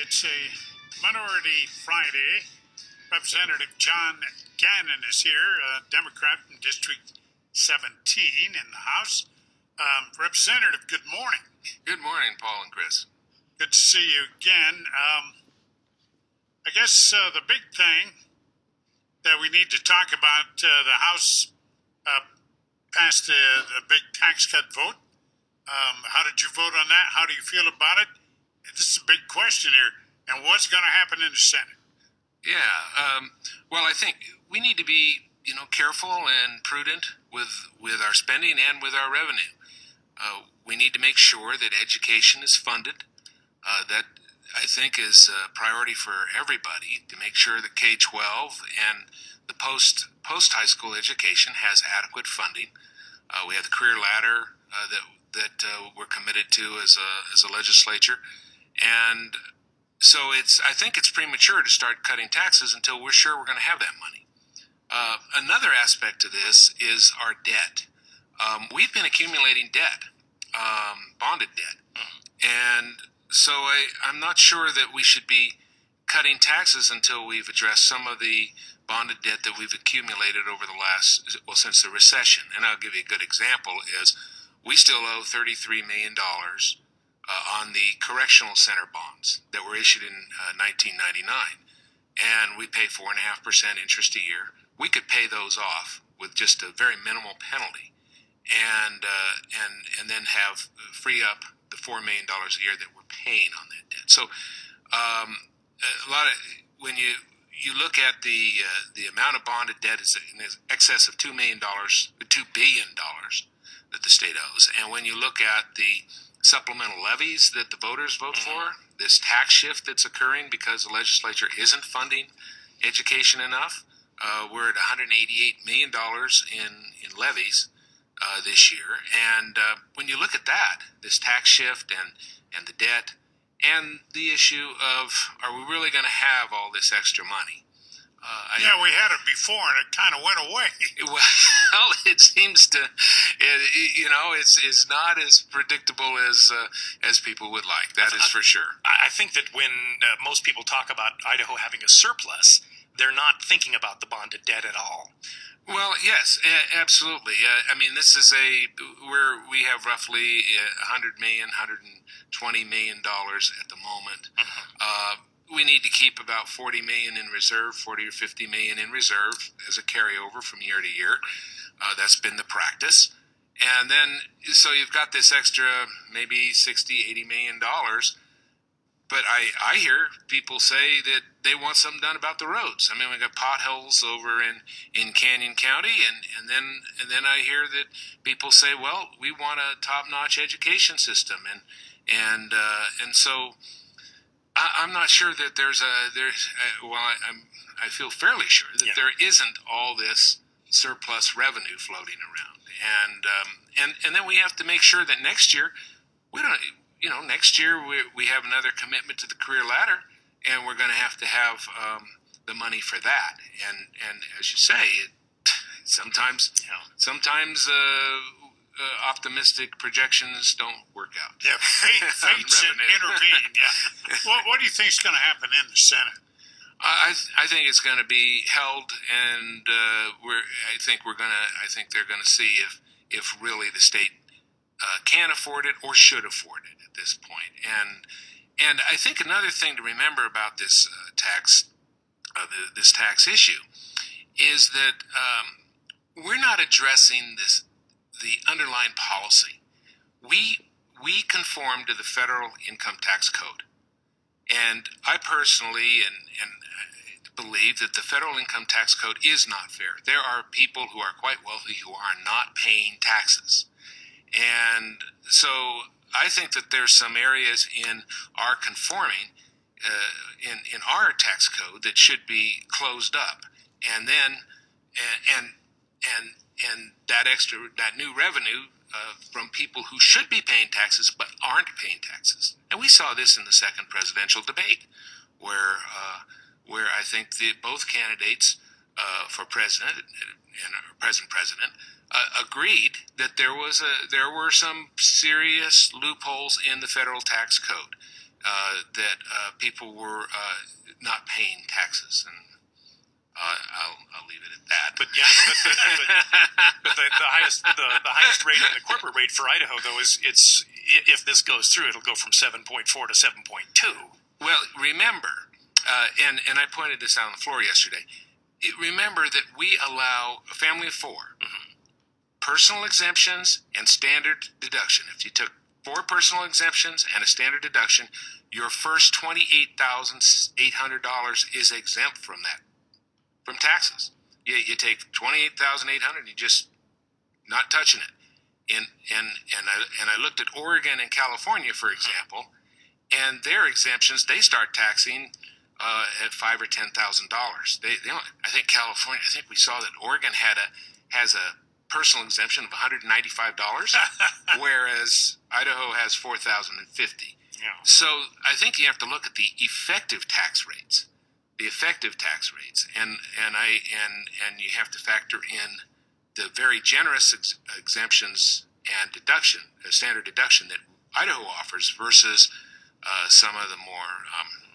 It's a Minority Friday. Representative John Gannon is here, Democrat in District 17 in the House. Representative, good morning. Good morning, Paul and Chris. Good to see you again. I guess the big thing that we need to talk about, the House passed the big tax cut vote. How did you vote on that? How do you feel about it? This is a big question here. And what's going to happen in the Senate? Yeah, well, I think we need to be, careful and prudent with our spending and with our revenue. We need to make sure that education is funded. That I think is a priority for everybody, to make sure that K-12 and the post high school education has adequate funding. We have the career ladder that we're committed to as a legislature, and so I think it's premature to start cutting taxes until we're sure we're going to have that money. Another aspect to this is our debt. We've been accumulating debt, bonded debt, and so I'm not sure that we should be cutting taxes until we've addressed some of the bonded debt that we've accumulated over since the recession. And I'll give you a good example is we still owe $33 million on the correctional center bonds that were issued in 1999, and we pay 4.5% interest a year. We could pay those off with just a very minimal penalty, and then have free up the $4 million a year that we're paying on that debt. So a lot of when you look at the amount of bonded debt is in excess of $2 billion that the state owes, and when you look at the supplemental levies that the voters vote for, this tax shift that's occurring because the legislature isn't funding education enough, we're at $188 million in levies this year. And when you look at that, this tax shift and the debt, and the issue of, are we really going to have all this extra money? We had it before, and it kind of went away. Well, it seems to, it's not as predictable as people would like. That is for sure. I think that when most people talk about Idaho having a surplus, they're not thinking about the bonded debt at all. Well, yes, absolutely. This is we have roughly $100 million, $120 million at the moment. We need to keep about $40 million in reserve, $40 or $50 million in reserve as a carryover from year to year. That's been the practice. And then, so you've got this extra maybe $60, $80 million. But I hear people say that they want something done about the roads. We got potholes over in Canyon County, and then I hear that people say, well, we want a top-notch education system, and so I'm not sure that I feel fairly sure that there isn't all this surplus revenue floating around, and then we have to make sure that next year we don't. Next year we have another commitment to the career ladder, and we're going to have the money for that. And as you say, sometimes optimistic projections don't work out. Yeah, fates intervene. Yeah. What do you think is going to happen in the Senate? I think it's going to be held, and I think they're going to see if really the state can afford it or should afford it at this point. And I think another thing to remember about this tax issue is that we're not addressing the underlying policy. We conform to the federal income tax code, and I personally and believe that the federal income tax code is not fair. There are people who are quite wealthy who are not paying taxes. And so I think that there's some areas in our conforming, in our tax code, that should be closed up, and then and that new revenue from people who should be paying taxes but aren't paying taxes. And we saw this in the second presidential debate, where I think both candidates for president and present president agreed that there were some serious loopholes in the federal tax code. that people were not paying taxes, and I'll leave it at that. But yeah, but the highest rate and the corporate rate for Idaho though is if this goes through, it'll go from 7.4 to 7.2. Well, remember, and I pointed this out on the floor yesterday. Remember that we allow a family of four personal exemptions and standard deduction. If you took 4 personal exemptions and a standard deduction, your first $28,800 is exempt from that, from taxes. You take $28,800, you just not touching it. And I looked at Oregon and California, for example, and their exemptions, they start taxing at $5,000 or $10,000. They only, I think California, I think we saw that Oregon has a personal exemption of $195, whereas Idaho has $4,050. Yeah. So I think you have to look at the effective tax rates, and you have to factor in the very generous exemptions and deduction, standard deduction that Idaho offers versus some of the more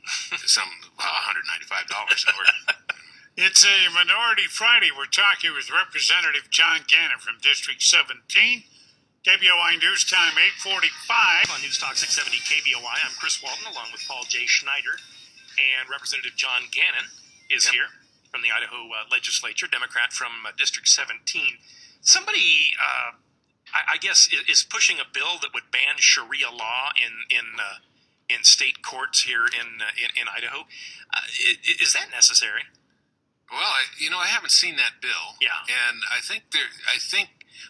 $195 in Oregon. It's a Minority Friday. We're talking with Representative John Gannon from District 17. KBOI News Time 8:45. On News Talk 670 KBOI, I'm Chris Walton along with Paul J. Schneider. And Representative John Gannon is here from the Idaho legislature, Democrat from District 17. Somebody, I guess, is pushing a bill that would ban Sharia law in state courts here in Idaho. Is that necessary? Well, I haven't seen that bill. Yeah. And I think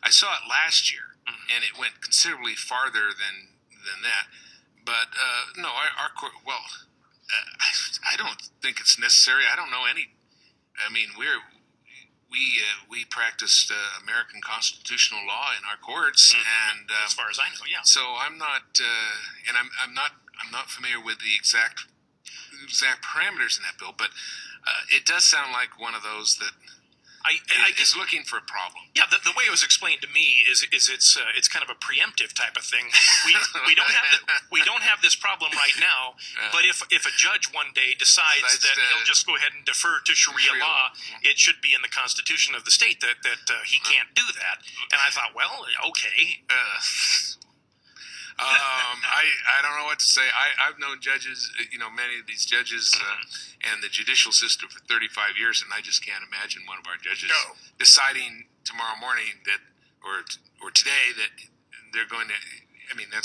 I saw it last year, and it went considerably farther than that. But no, our court. Well, I don't think it's necessary. I don't know any. I mean, we practiced American constitutional law in our courts, and as far as I know, yeah. So I'm not, and I'm not familiar with the exact parameters in that bill, but it does sound like one of those that I is looking for a problem. Yeah, the way it was explained to me is it's kind of a preemptive type of thing. We don't have this problem right now, but if a judge one day decides that he'll just go ahead and defer to Sharia law, it should be in the Constitution of the state that he can't do that. And I thought, well, okay. I don't know what to say. I've known judges, many of these judges and the judicial system for 35 years, and I just can't imagine one of our judges deciding tomorrow morning that, or today that they're going to. I mean, it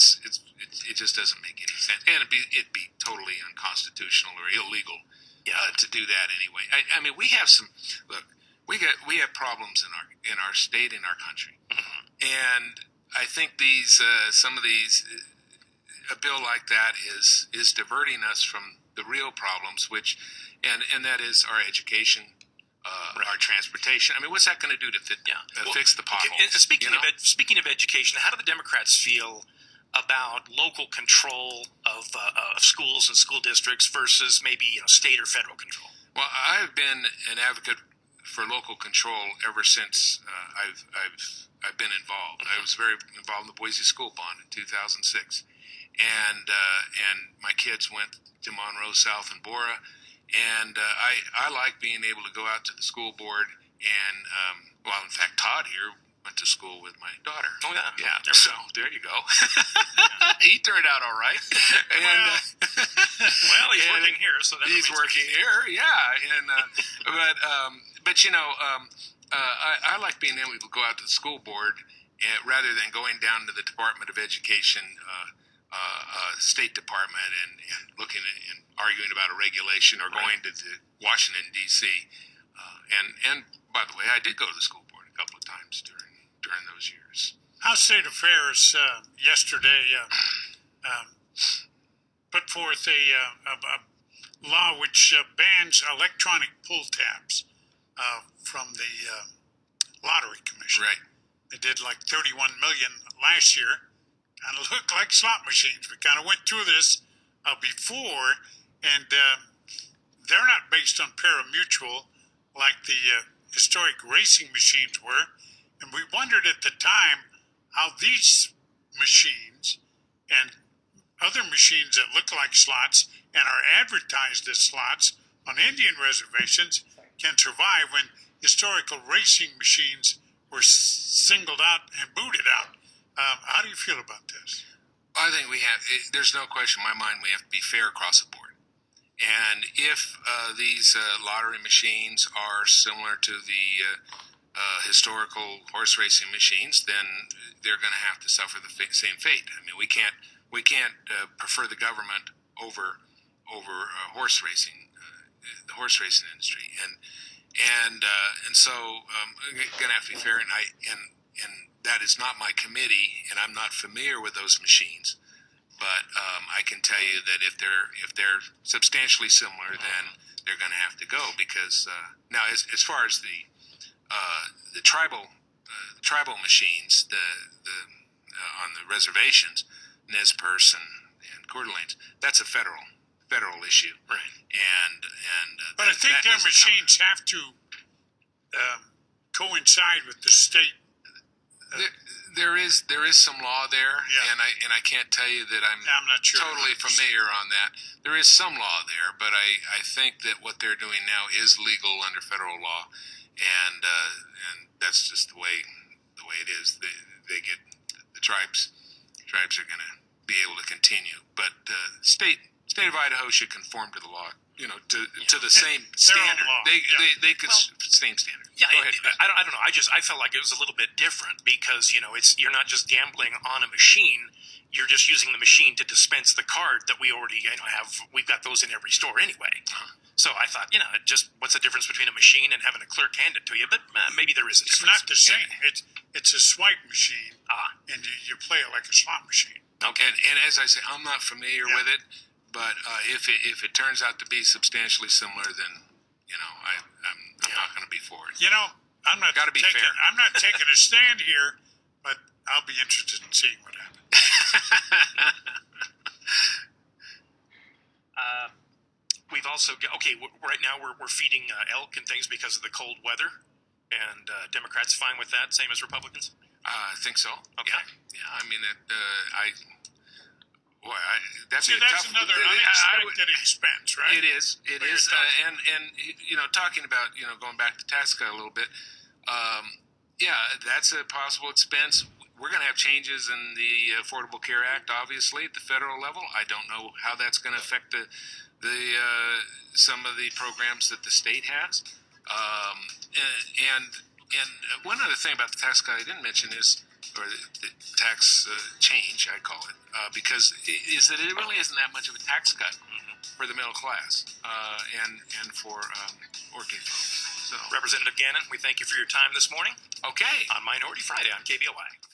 just doesn't make any sense, and it'd be totally unconstitutional or illegal to do that anyway. I mean, we have some look. We have problems in our state, in our country, and I think some of these, a bill like that is diverting us from the real problems, which, and that is our education, our transportation. I mean, what's that going to do to fix the potholes? Okay. Speaking of education, how do the Democrats feel about local control of schools and school districts versus maybe state or federal control? Well, I've been an advocate for local control ever since I've been involved. I was very involved in the Boise School Bond in 2006, and my kids went to Monroe, South, and Bora, and I like being able to go out to the school board and in fact, Todd here went to school with my daughter. Oh yeah, yeah. So there you go. He turned out all right. Well, he's working here, so that he's working here. Yeah, and but I like being able to go out to the school board rather than going down to the Department of Education, State Department, and looking at and arguing about a regulation or going to Washington D.C. And by the way, I did go to the school board a couple of times during those years. House State Affairs yesterday put forth a law which bans electronic pull tabs from the Lottery Commission. Right. They did like 31 million last year. Kind of look like slot machines. We kind of went through this before, and they're not based on pari-mutuel like the historic racing machines were. And we wondered at the time how these machines and other machines that look like slots and are advertised as slots on Indian reservations can survive when historical racing machines were singled out and booted out. How do you feel about this? I think there's no question in my mind we have to be fair across the board. And if these lottery machines are similar to the historical horse racing machines, then they're going to have to suffer the same fate. I mean, we can't prefer the government over horse racing, the horse racing industry, and so I'm going to have to be fair. And that is not my committee, and I'm not familiar with those machines. But I can tell you that if they're substantially similar, then they're going to have to go. Because now, as far as the tribal machines, on the reservations, Nez Perce and Coeur d'Alene's, that's a federal issue, Right. But I think their machines have to coincide with the state. There is some law there, Yeah. and I can't tell you that I'm not sure. totally familiar on that. There is some law there, but I think that what they're doing now is legal under federal law, and that's just the way it is. They get the tribes are going to be able to continue, but state of Idaho should conform to the law. To the same standard. law. They could same standard. Yeah, Go ahead, Chris. I don't know. I felt like it was a little bit different because you're not just gambling on a machine. You're just using the machine to dispense the card that we already have. We've got those in every store anyway. So I thought, just what's the difference between a machine and having a clerk hand it to you? But maybe there is a It's difference. not the same. It's a swipe machine, and you play it like a slot machine. Okay. And as I say, I'm not familiar with it, but if it turns out to be substantially similar, then I'm not going to be for it. I'm not Gotta be taking, fair. I'm not taking a stand here, but I'll be interested in seeing what happens. We've also got, right now we're feeding elk and things because of the cold weather, and Democrats fine with that, same as Republicans. I think so. Okay. Yeah. I mean that's See, a that's tough, another unexpected expense, right? It is. It For your is. tax. And talking about going back to tax cut a little bit. That's a possible expense. We're going to have changes in the Affordable Care Act, obviously, at the federal level. I don't know how that's going to affect some of the programs that the state has. And one other thing about the tax cut I didn't mention is, or the tax change, I call it, because is that it really isn't that much of a tax cut for the middle class and for working folks. So, Representative Gannon, we thank you for your time this morning okay. on Minority Friday on KBOI.